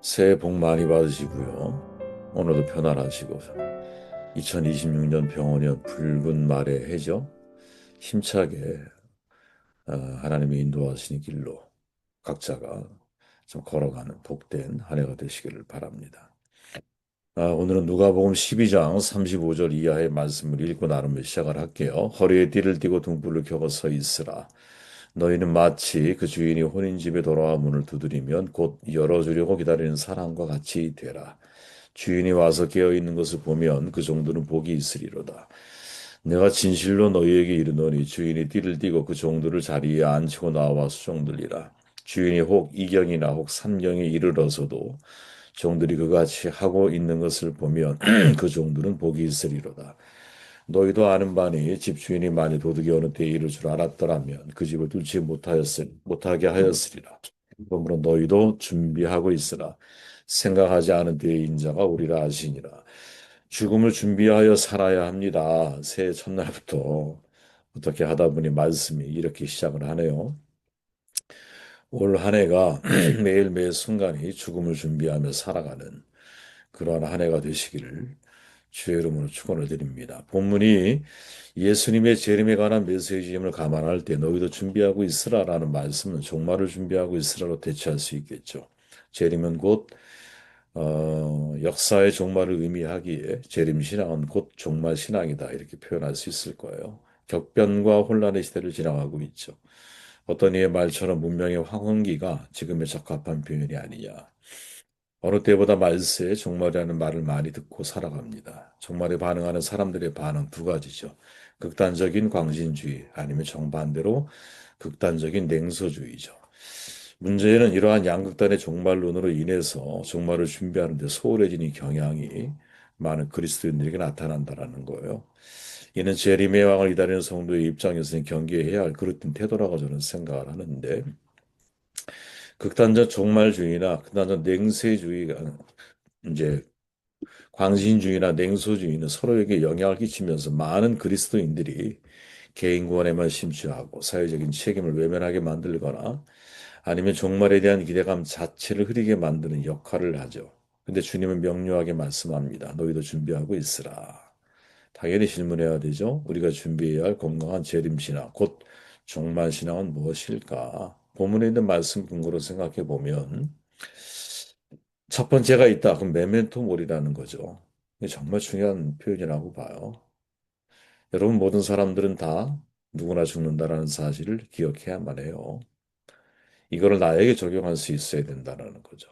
새해 복 많이 받으시고요. 오늘도 편안하시고 2026년 병원년 붉은 말의 해죠. 힘차게 하나님의 인도하시는 길로 각자가 좀 걸어가는 복된 한 해가 되시기를 바랍니다. 오늘은 누가복음 12장 35절 이하의 말씀을 읽고 나누며 시작을 할게요. 허리에 띠를 띠고 등불을 켜고 서 있으라. 너희는 마치 그 주인이 혼인집에 돌아와 문을 두드리면 곧 열어주려고 기다리는 사람과 같이 되라. 주인이 와서 깨어 있는 것을 보면 그 정도는 복이 있으리로다. 내가 진실로 너희에게 이르노니 주인이 띠를 띠고 그 종들을 자리에 앉히고 나와 수종들이라. 주인이 혹 이경이나 혹 삼경에 이르러서도 종들이 그같이 하고 있는 것을 보면 그 종들은 복이 있으리로다. 너희도 아는 바니 집주인이 만일 도둑이 어느 때에 이를 줄 알았더라면 그 집을 뚫지 못하게 하였으리라. 그러므로 너희도 준비하고 있으라. 생각하지 않은 때의 인자가 우리라 하시니라. 죽음을 준비하여 살아야 합니다. 새해 첫날부터 어떻게 하다 보니 말씀이 이렇게 시작을 하네요. 올 한 해가 매일 매 순간이 죽음을 준비하며 살아가는 그러한 한 해가 되시기를 주의 이름으로 축원을 드립니다. 본문이 예수님의 재림에 관한 메시지임을 감안할 때 너희도 준비하고 있으라라는 말씀은 종말을 준비하고 있으라로 대체할 수 있겠죠. 재림은 곧 역사의 종말을 의미하기에 재림신앙은 곧 종말신앙이다 이렇게 표현할 수 있을 거예요. 격변과 혼란의 시대를 지나가고 있죠. 어떤 이의 말처럼 문명의 황혼기가 지금에 적합한 표현이 아니냐. 어느 때보다 말세에 종말이라는 말을 많이 듣고 살아갑니다. 종말에 반응하는 사람들의 반응 두 가지죠. 극단적인 광신주의 아니면 정반대로 극단적인 냉소주의죠. 문제는 이러한 양극단의 종말론으로 인해서 종말을 준비하는 데 소홀해지는 경향이 많은 그리스도인들에게 나타난다는 거예요. 이는 재림의 왕을 기다리는 성도의 입장에서는 경계해야 할 그릇된 태도라고 저는 생각을 하는데 극단적 종말주의나 극단적 냉세주의가 이제 광신주의나 냉소주의는 서로에게 영향을 끼치면서 많은 그리스도인들이 개인 구원에만 심취하고 사회적인 책임을 외면하게 만들거나 아니면 종말에 대한 기대감 자체를 흐리게 만드는 역할을 하죠. 근데 주님은 명료하게 말씀합니다. 너희도 준비하고 있으라. 당연히 질문해야 되죠. 우리가 준비해야 할 건강한 재림신앙, 곧 종말신앙은 무엇일까? 본문에 있는 말씀 근거로 생각해 보면 첫 번째가 있다. 그럼 메멘토 몰이라는 거죠. 이게 정말 중요한 표현이라고 봐요. 여러분 모든 사람들은 다 누구나 죽는다라는 사실을 기억해야만 해요. 이거를 나에게 적용할 수 있어야 된다는 거죠.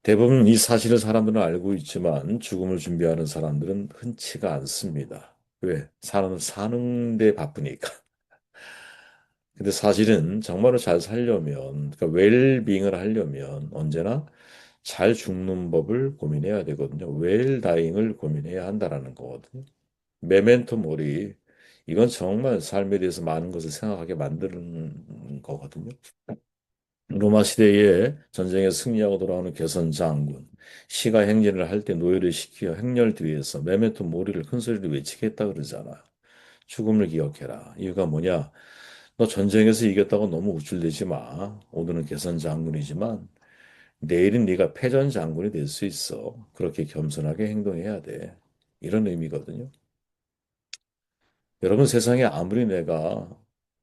대부분 이 사실을 사람들은 알고 있지만 죽음을 준비하는 사람들은 흔치가 않습니다. 왜? 사는데 바쁘니까. 근데 사실은 정말로 잘 살려면, 그러니까 웰빙을 하려면 언제나 잘 죽는 법을 고민해야 되거든요. 웰다잉을 고민해야 한다라는 거거든요. 메멘토 모리. 이건 정말 삶에 대해서 많은 것을 생각하게 만드는 거거든요. 로마 시대에 전쟁에 승리하고 돌아오는 개선 장군, 시가 행진을 할 때 노예를 시키어 행렬 뒤에서 메멘토 모리를 큰 소리로 외치게 했다 그러잖아요. 죽음을 기억해라. 이유가 뭐냐? 너 전쟁에서 이겼다고 너무 우쭐대지 마. 오늘은 개선 장군이지만 내일은 네가 패전 장군이 될 수 있어. 그렇게 겸손하게 행동해야 돼. 이런 의미거든요. 여러분 세상에 아무리 내가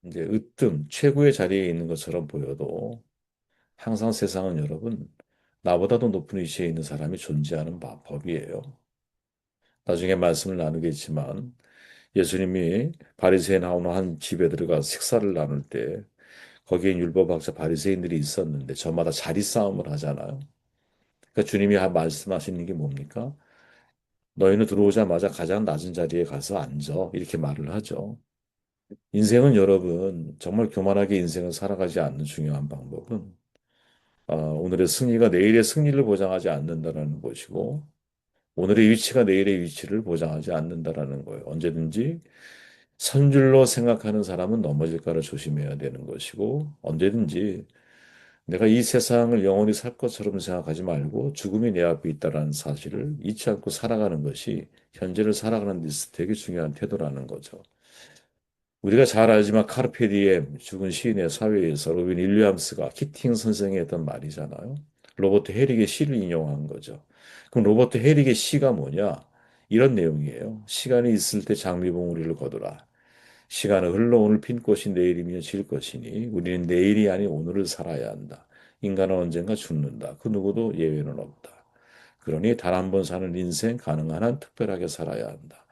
이제 으뜸 최고의 자리에 있는 것처럼 보여도 항상 세상은 여러분 나보다도 높은 위치에 있는 사람이 존재하는 법이에요. 나중에 말씀을 나누겠지만 예수님이 바리새인 나오는 한 집에 들어가 식사를 나눌 때 거기엔 율법학자 바리새인들이 있었는데 저마다 자리 싸움을 하잖아요. 그러니까 주님이 말씀하시는 게 뭡니까? 너희는 들어오자마자 가장 낮은 자리에 가서 앉아 이렇게 말을 하죠. 인생은 여러분 정말 교만하게 인생을 살아가지 않는 중요한 방법은 오늘의 승리가 내일의 승리를 보장하지 않는다라는 것이고 오늘의 위치가 내일의 위치를 보장하지 않는다라는 거예요. 언제든지 선줄로 생각하는 사람은 넘어질까를 조심해야 되는 것이고 언제든지 내가 이 세상을 영원히 살 것처럼 생각하지 말고 죽음이 내 앞에 있다라는 사실을 잊지 않고 살아가는 것이 현재를 살아가는 데 있어서 되게 중요한 태도라는 거죠. 우리가 잘 알지만 카르페 디엠 죽은 시인의 사회에서 로빈 윌리엄스가 키팅 선생이 했던 말이잖아요. 로버트 헤릭의 시를 인용한 거죠. 그럼 로버트 헤릭의 시가 뭐냐? 이런 내용이에요. 시간이 있을 때 장미봉우리를 거두라. 시간은 흘러 오늘 핀 꽃이 내일이면 질 것이니 우리는 내일이 아닌 오늘을 살아야 한다. 인간은 언젠가 죽는다. 그 누구도 예외는 없다. 그러니 단 한 번 사는 인생 가능한 한 특별하게 살아야 한다.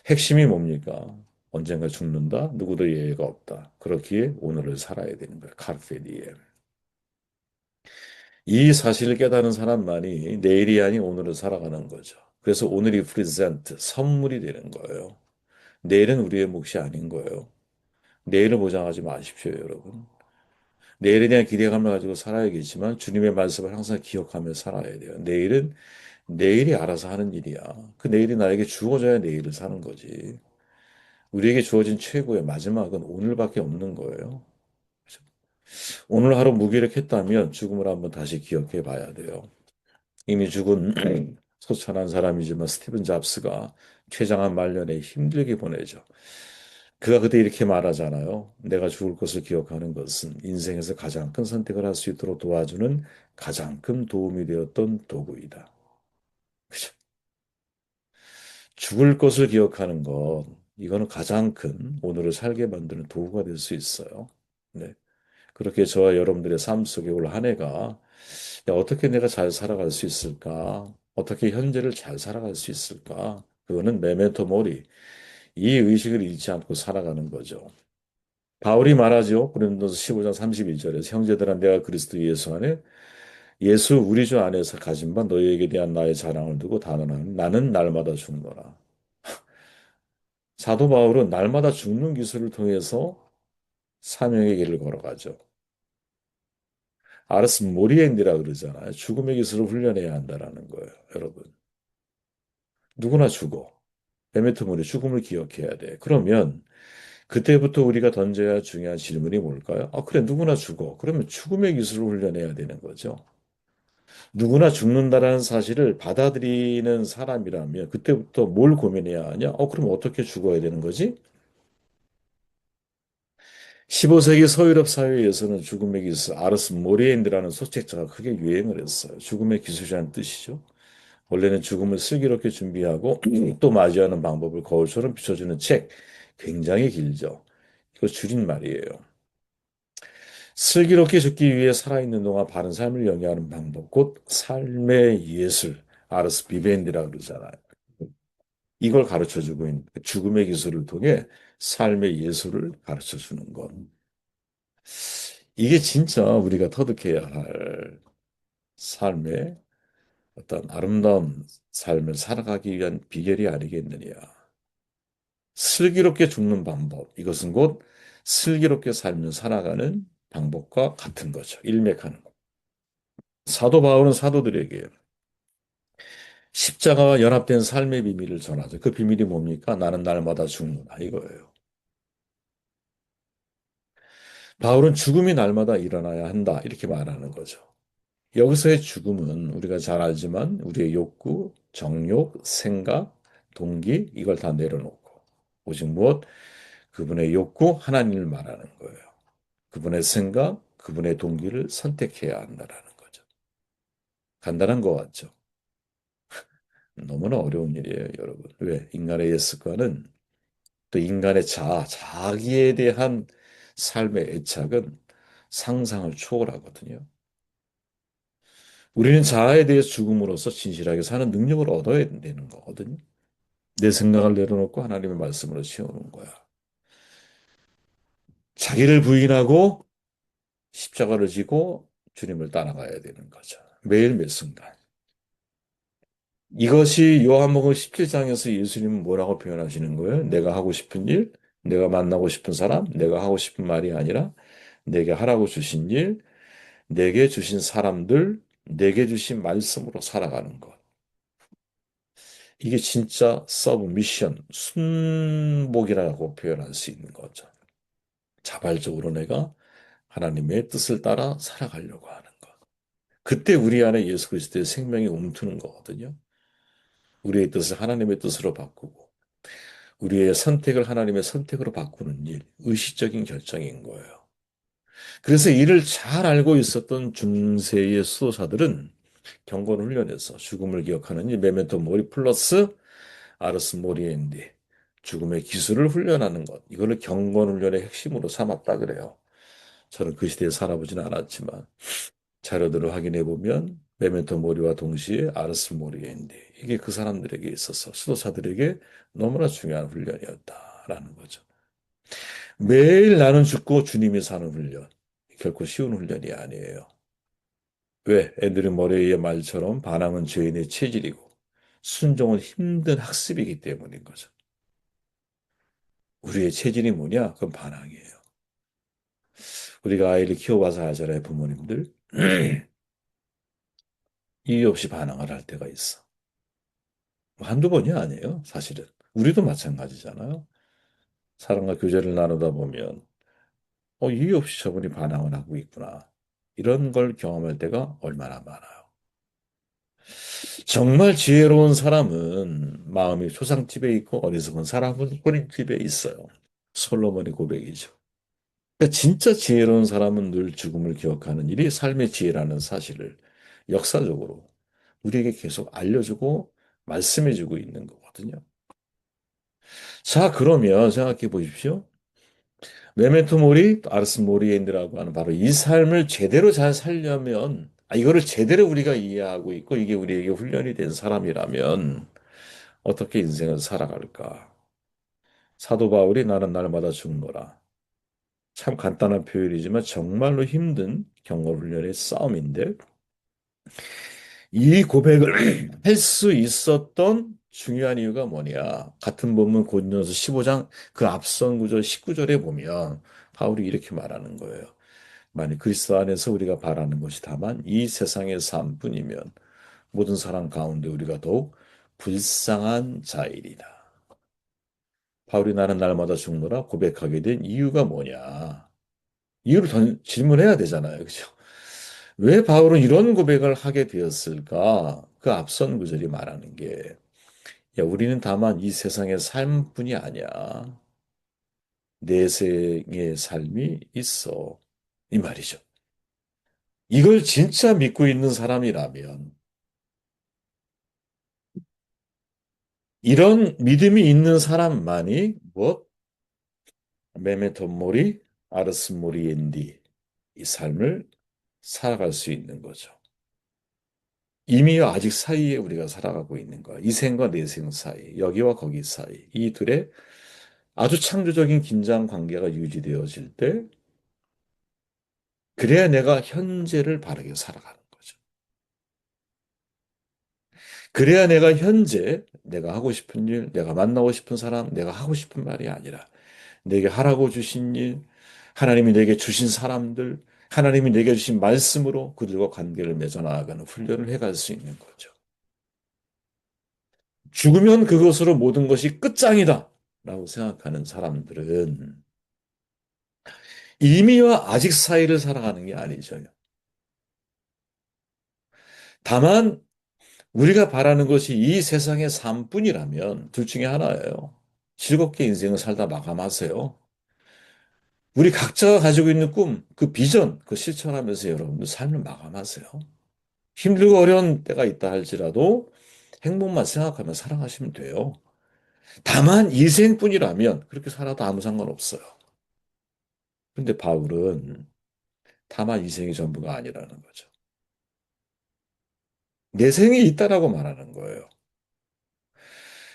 핵심이 뭡니까? 언젠가 죽는다. 누구도 예외가 없다. 그렇기에 오늘을 살아야 되는 거예요. 카르페 디엠. 이 사실을 깨달은 사람만이 내일이 아닌 오늘을 살아가는 거죠. 그래서 오늘이 프레젠트, 선물이 되는 거예요. 내일은 우리의 몫이 아닌 거예요. 내일을 보장하지 마십시오, 여러분. 내일에 대한 기대감을 가지고 살아야겠지만 주님의 말씀을 항상 기억하며 살아야 돼요. 내일은 내일이 알아서 하는 일이야. 그 내일이 나에게 주어져야 내일을 사는 거지. 우리에게 주어진 최고의 마지막은 오늘밖에 없는 거예요. 오늘 하루 무기력했다면 죽음을 한번 다시 기억해 봐야 돼요. 이미 죽은 소천한 사람이지만 스티븐 잡스가 쾌장한 말년에 힘들게 보내죠. 그가 그때 이렇게 말하잖아요. 내가 죽을 것을 기억하는 것은 인생에서 가장 큰 선택을 할 수 있도록 도와주는 가장 큰 도움이 되었던 도구이다. 그죠? 죽을 것을 기억하는 것, 이거는 가장 큰 오늘을 살게 만드는 도구가 될 수 있어요. 네. 그렇게 저와 여러분들의 삶 속에 올 한 해가 야, 어떻게 내가 잘 살아갈 수 있을까? 어떻게 현재를 잘 살아갈 수 있을까? 그거는 메멘토 모리. 이 의식을 잃지 않고 살아가는 거죠. 바울이 말하죠. 고린도서 15장 31절에서 형제들아 내가 그리스도 예수 안에 예수 우리 주 안에서 가진 바 너희에게 대한 나의 자랑을 두고 단언하는 나는 날마다 죽노라. 사도 바울은 날마다 죽는 기술을 통해서 사명의 길을 걸어가죠. 아르스 모리엔디라 그러잖아요. 죽음의 기술을 훈련해야 한다라는 거예요, 여러분. 누구나 죽어. 베메토물이 죽음을 기억해야 돼. 그러면 그때부터 우리가 던져야 중요한 질문이 뭘까요? 아, 그래, 누구나 죽어. 그러면 죽음의 기술을 훈련해야 되는 거죠. 누구나 죽는다라는 사실을 받아들이는 사람이라면 그때부터 뭘 고민해야 하냐? 그럼 어떻게 죽어야 되는 거지? 15세기 서유럽 사회에서는 죽음의 기술, 아르스 모리엔드라는 소책자가 크게 유행을 했어요. 죽음의 기술이라는 뜻이죠. 원래는 죽음을 슬기롭게 준비하고 또 맞이하는 방법을 거울처럼 비춰주는 책. 굉장히 길죠. 이거 줄임말이에요. 슬기롭게 죽기 위해 살아있는 동안 바른 삶을 영위하는 방법, 곧 삶의 예술, 아르스 비벤디라 그러잖아요. 이걸 가르쳐 주고 있는 죽음의 기술을 통해 삶의 예술을 가르쳐 주는 것. 이게 진짜 우리가 터득해야 할 삶의 어떤 아름다운 삶을 살아가기 위한 비결이 아니겠느냐. 슬기롭게 죽는 방법. 이것은 곧 슬기롭게 살며 살아가는 방법과 같은 거죠. 일맥하는 거. 사도 바울은 사도들에게 십자가와 연합된 삶의 비밀을 전하죠. 그 비밀이 뭡니까? 나는 날마다 죽는다. 이거예요. 바울은 죽음이 날마다 일어나야 한다. 이렇게 말하는 거죠. 여기서의 죽음은 우리가 잘 알지만 우리의 욕구, 정욕, 생각, 동기 이걸 다 내려놓고 오직 무엇? 그분의 욕구, 하나님을 말하는 거예요. 그분의 생각, 그분의 동기를 선택해야 한다라는 거죠. 간단한 것 같죠? 너무나 어려운 일이에요, 여러분. 왜? 인간의 옛습관은 또 인간의 자기에 대한 삶의 애착은 상상을 초월하거든요. 우리는 자아에 대해서 죽음으로써 진실하게 사는 능력을 얻어야 되는 거거든요. 내 생각을 내려놓고 하나님의 말씀으로 채우는 거야. 자기를 부인하고 십자가를 지고 주님을 따라가야 되는 거죠. 매일 매 순간. 이것이 요한복음 17장에서 예수님은 뭐라고 표현하시는 거예요? 내가 하고 싶은 일, 내가 만나고 싶은 사람, 내가 하고 싶은 말이 아니라 내게 하라고 주신 일, 내게 주신 사람들, 내게 주신 말씀으로 살아가는 것. 이게 진짜 서브 미션, 순복이라고 표현할 수 있는 거죠. 자발적으로 내가 하나님의 뜻을 따라 살아가려고 하는 것. 그때 우리 안에 예수 그리스도의 생명이 움트는 거거든요. 우리의 뜻을 하나님의 뜻으로 바꾸고 우리의 선택을 하나님의 선택으로 바꾸는 일, 의식적인 결정인 거예요. 그래서 이를 잘 알고 있었던 중세의 수도사들은 경건 훈련에서 죽음을 기억하는 이 메멘토 모리 플러스 아르스 모리엔디 죽음의 기술을 훈련하는 것 이거를 경건 훈련의 핵심으로 삼았다 그래요. 저는 그 시대에 살아보지는 않았지만 자료들을 확인해 보면 메멘토 모리와 동시에 아르스 모리엔디 이게 그 사람들에게 있어서 수도사들에게 너무나 중요한 훈련이었다라는 거죠. 매일 나는 죽고 주님이 사는 훈련. 결코 쉬운 훈련이 아니에요. 왜? 앤드류 머레이의 말처럼 반항은 죄인의 체질이고 순종은 힘든 학습이기 때문인 거죠. 우리의 체질이 뭐냐? 그건 반항이에요. 우리가 아이를 키워봐서 알잖아요, 부모님들. 이유 없이 반항을 할 때가 있어. 뭐 한두 번이 아니에요, 사실은. 우리도 마찬가지잖아요. 사람과 교제를 나누다 보면, 이유 없이 저분이 반항을 하고 있구나. 이런 걸 경험할 때가 얼마나 많아요. 정말 지혜로운 사람은 마음이 초상집에 있고 어리석은 사람은 꼬리집에 있어요. 솔로몬의 고백이죠. 그러니까 진짜 지혜로운 사람은 늘 죽음을 기억하는 일이 삶의 지혜라는 사실을 역사적으로 우리에게 계속 알려주고 말씀해주고 있는 거거든요. 자, 그러면 생각해 보십시오. 메멘토 모리, 아르스 모리엔드라고 하는 바로 이 삶을 제대로 잘 살려면, 이거를 제대로 우리가 이해하고 있고 이게 우리에게 훈련이 된 사람이라면 어떻게 인생을 살아갈까? 사도 바울이 나는 날마다 죽노라. 참 간단한 표현이지만 정말로 힘든 경거 훈련의 싸움인데 이 고백을 할 수 있었던 중요한 이유가 뭐냐? 같은 본문 고린도서 15장 그 앞선 구절 19절에 보면 바울이 이렇게 말하는 거예요. 만약 그리스도 안에서 우리가 바라는 것이 다만 이 세상의 삶뿐이면 모든 사람 가운데 우리가 더욱 불쌍한 자이리라. 바울이 나는 날마다 죽노라 고백하게 된 이유가 뭐냐? 이유를 질문해야 되잖아요. 그죠? 왜 바울은 이런 고백을 하게 되었을까? 그 앞선 구절이 말하는 게, 야, 우리는 다만 이 세상의 삶뿐이 아니야. 내생의 삶이 있어. 이 말이죠. 이걸 진짜 믿고 있는 사람이라면, 이런 믿음이 있는 사람만이 뭐, 메메토 모리, 아르스 모리엔디, 이 삶을 살아갈 수 있는 거죠. 이미와 아직 사이에 우리가 살아가고 있는 거야. 이 생과 내 생 사이, 여기와 거기 사이. 이 둘의 아주 창조적인 긴장 관계가 유지되어질 때, 그래야 내가 현재를 바르게 살아가는 거죠. 그래야 내가 현재, 내가 하고 싶은 일, 내가 만나고 싶은 사람, 내가 하고 싶은 말이 아니라, 내게 하라고 주신 일, 하나님이 내게 주신 사람들, 하나님이 내게 주신 말씀으로 그들과 관계를 맺어나가는 훈련을 해갈 수 있는 거죠. 죽으면 그것으로 모든 것이 끝장이다. 라고 생각하는 사람들은 이미와 아직 사이를 살아가는 게 아니죠. 다만 우리가 바라는 것이 이 세상의 삶뿐이라면 둘 중에 하나예요. 즐겁게 인생을 살다 마감하세요. 우리 각자가 가지고 있는 꿈, 그 비전, 그 실천하면서 여러분들 삶을 마감하세요. 힘들고 어려운 때가 있다 할지라도 행복만 생각하며 살아가시면 돼요. 다만 인생뿐이라면 그렇게 살아도 아무 상관없어요. 근데 바울은 다만 인생이 전부가 아니라는 거죠. 내 생이 있다라고 말하는 거예요.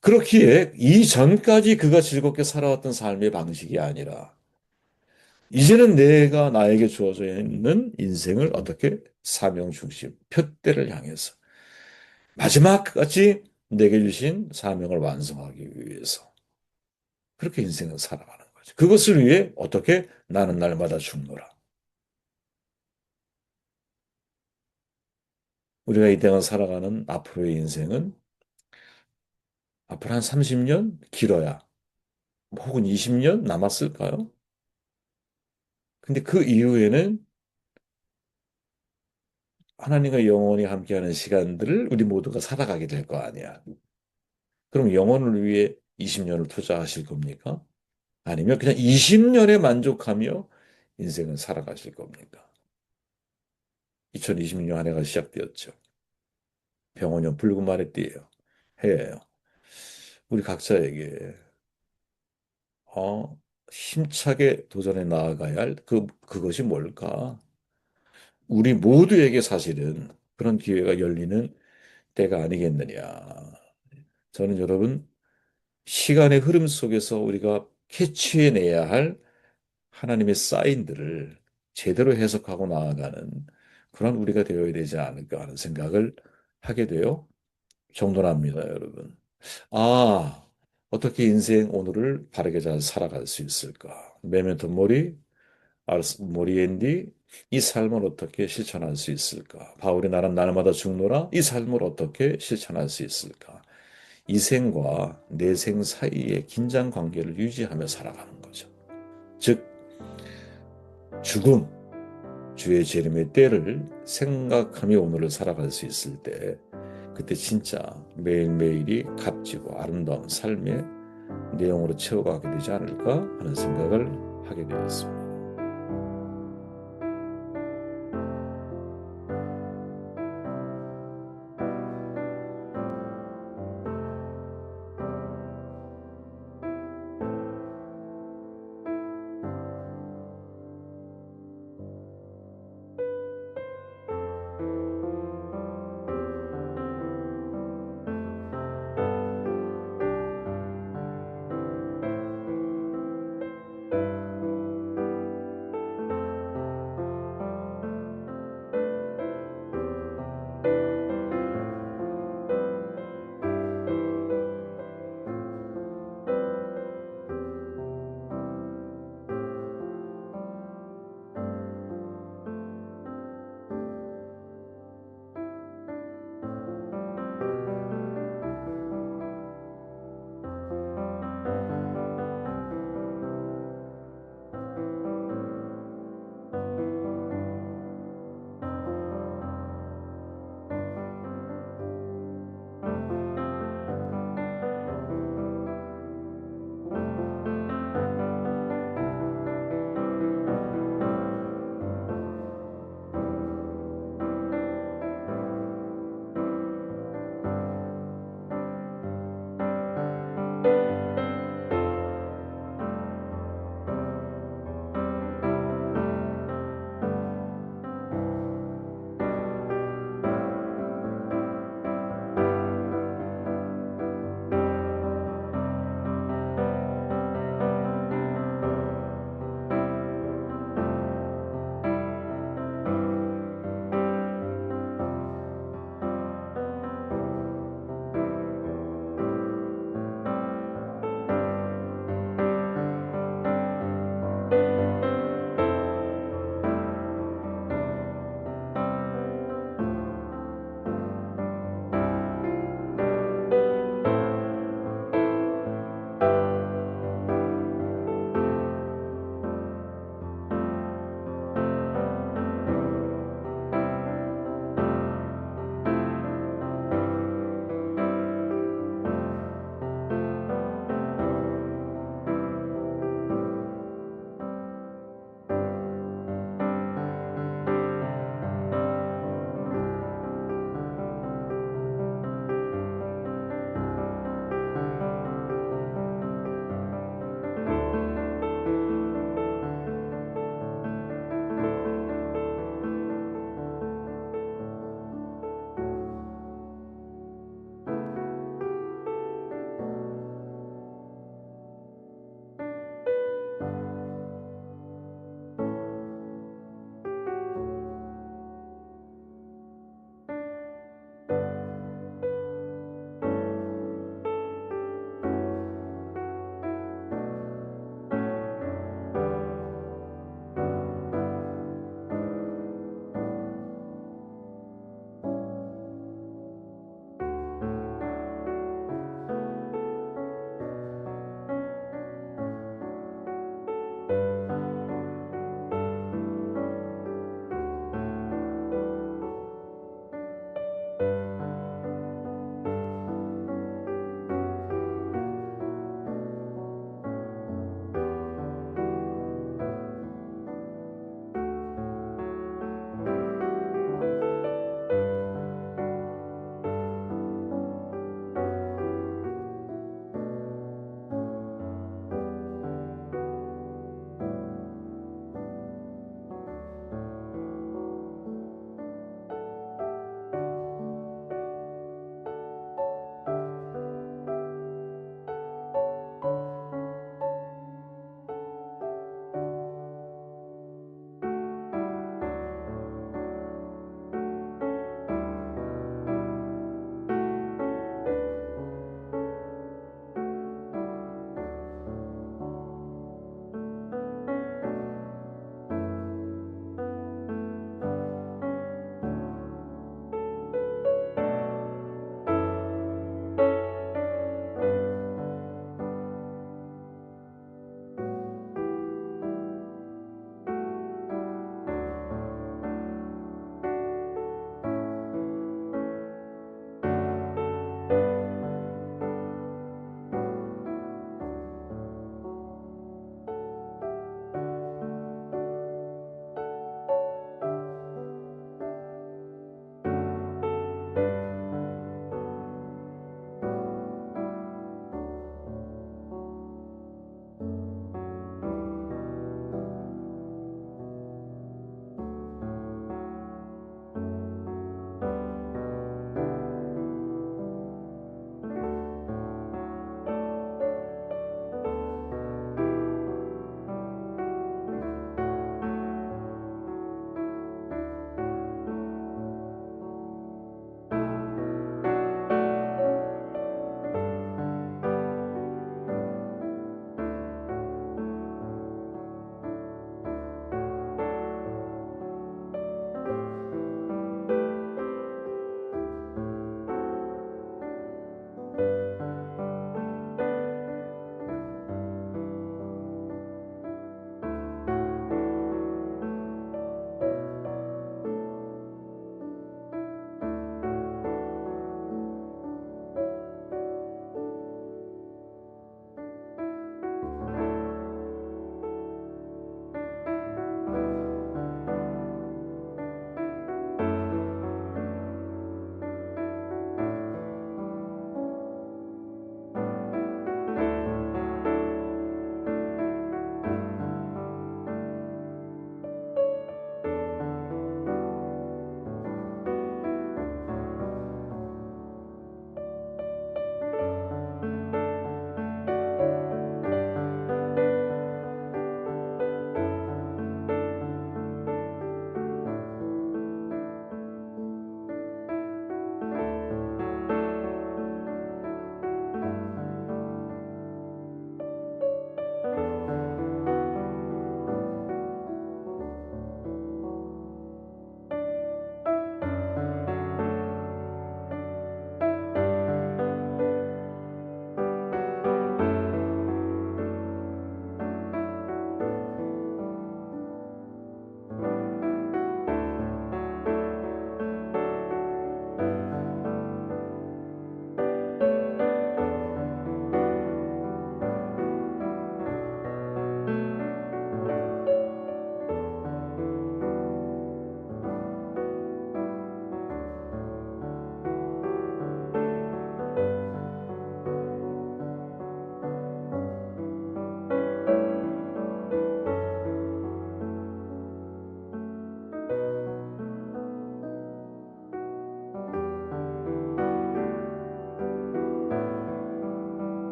그렇기에 이전까지 그가 즐겁게 살아왔던 삶의 방식이 아니라 이제는 내가 나에게 주어져 있는 인생을 어떻게 사명 중심, 표대를 향해서 마지막까지 내게 주신 사명을 완성하기 위해서 그렇게 인생을 살아가는 거죠. 그것을 위해 어떻게 나는 날마다 죽노라. 우리가 이 땅을 살아가는 앞으로의 인생은 앞으로 한 30년 길어야 혹은 20년 남았을까요? 근데 그 이후에는 하나님과 영원히 함께하는 시간들을 우리 모두가 살아가게 될 거 아니야. 그럼 영혼을 위해 20년을 투자하실 겁니까? 아니면 그냥 20년에 만족하며 인생은 살아가실 겁니까? 2026년 한 해가 시작되었죠. 병원년 붉은 말의 띠예요. 해예요. 우리 각자에게 어, 힘차게 도전해 나아가야 할 그것이 뭘까? 우리 모두에게 사실은 그런 기회가 열리는 때가 아니겠느냐. 저는 여러분, 시간의 흐름 속에서 우리가 캐치해내야 할 하나님의 사인들을 제대로 해석하고 나아가는 그런 우리가 되어야 되지 않을까 하는 생각을 하게 돼요. 정돈합니다, 여러분. 아, 어떻게 인생 오늘을 바르게 잘 살아갈 수 있을까? 메멘토 모리, 알스 모리엔디, 이 삶을 어떻게 실천할 수 있을까? 바울이 나는 날마다 죽노라, 이 삶을 어떻게 실천할 수 있을까? 이 생과 내 생 사이의 긴장 관계를 유지하며 살아가는 거죠. 즉, 죽음, 주의 재림의 때를 생각하며 오늘을 살아갈 수 있을 때, 그때 진짜 매일매일이 값지고 아름다운 삶의 내용으로 채워가게 되지 않을까 하는 생각을 하게 되었습니다.